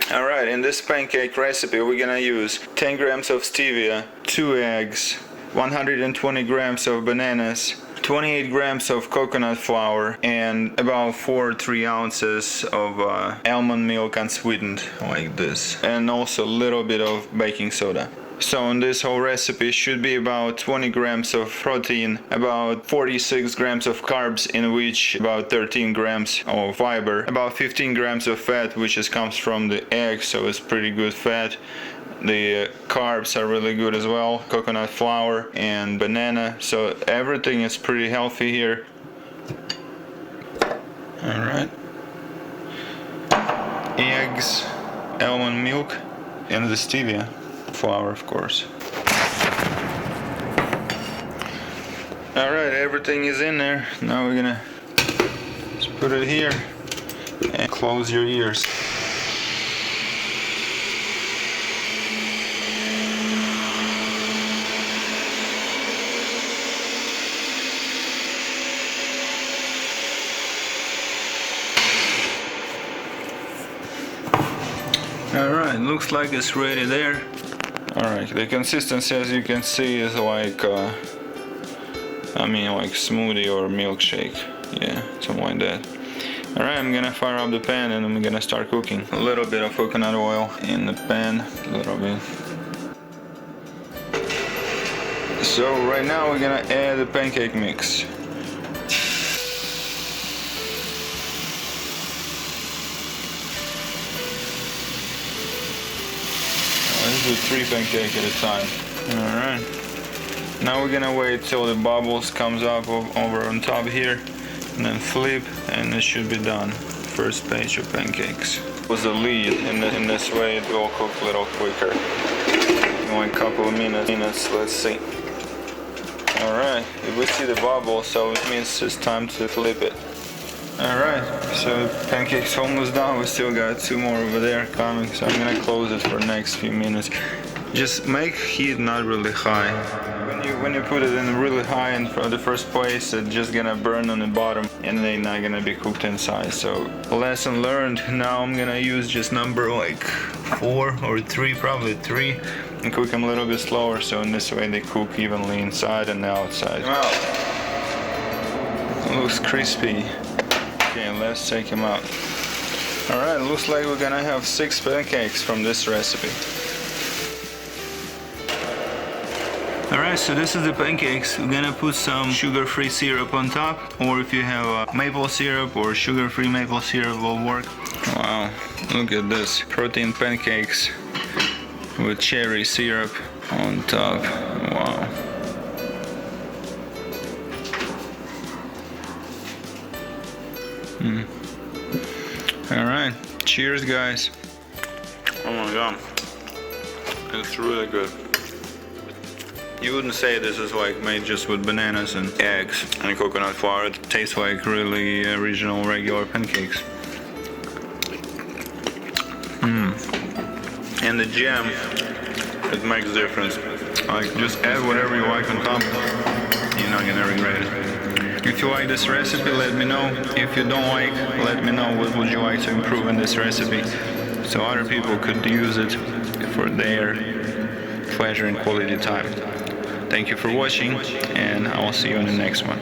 Alright, in this pancake recipe we're gonna use 10 grams of stevia, 2 eggs, 120 grams of bananas, 28 grams of coconut flour, and about 4 or 3 ounces of almond milk unsweetened, like this, and also a little bit of baking soda. So in this whole recipe should be about 20 grams of protein, about 46 grams of carbs, in which about 13 grams of fiber, about 15 grams of fat, which comes from the egg, so it's pretty good fat. The carbs are really good as well, coconut flour and banana, so everything is pretty healthy here. Alright. Eggs, almond milk, and the stevia. Flour, of course. Alright, everything is in there. Now we're gonna just put it here and close your ears. Alright, looks like it's ready there. Alright, the consistency, as you can see, is like like smoothie or milkshake. Yeah, something like that. Alright, I'm gonna fire up the pan and I'm gonna start cooking. A little bit of coconut oil in the pan, a little bit. So right now we're gonna add the pancake mix. Let's do 3 pancakes at a time. Alright. Now we're gonna wait till the bubbles comes up over on top here, and then flip, and it should be done. First batch of pancakes. Was the lead. In this way it will cook a little quicker. Only a couple of minutes. Let's see. Alright. If we see the bubble, so it means it's time to flip it. Alright, so pancake's almost done. We still got 2 more over there coming, so I'm gonna close it for the next few minutes. Just make heat not really high. When you put it in really high in the first place, it's just gonna burn on the bottom and they're not gonna be cooked inside. So lesson learned. Now I'm gonna use just number like 4 or 3, probably 3, and cook them a little bit slower, so in this way they cook evenly inside and outside. Wow. It looks crispy. Okay, let's take them out. Alright, looks like we're gonna have 6 pancakes from this recipe. Alright, so this is the pancakes. We're gonna put some sugar-free syrup on top, or if you have maple syrup or sugar-free maple syrup will work. Wow, look at this. Protein pancakes with cherry syrup on top. Wow. Alright, cheers guys. Oh my god, it's really good. You wouldn't say this is like made just with bananas and eggs and coconut flour. It tastes like really original regular pancakes. And the jam, it makes a difference. Like, just add whatever you like on top. You're not gonna regret it. If you like this recipe, let me know. If you don't like, let me know what would you like to improve in this recipe, so other people could use it for their pleasure and quality time. Thank you for watching, and I will see you in the next one.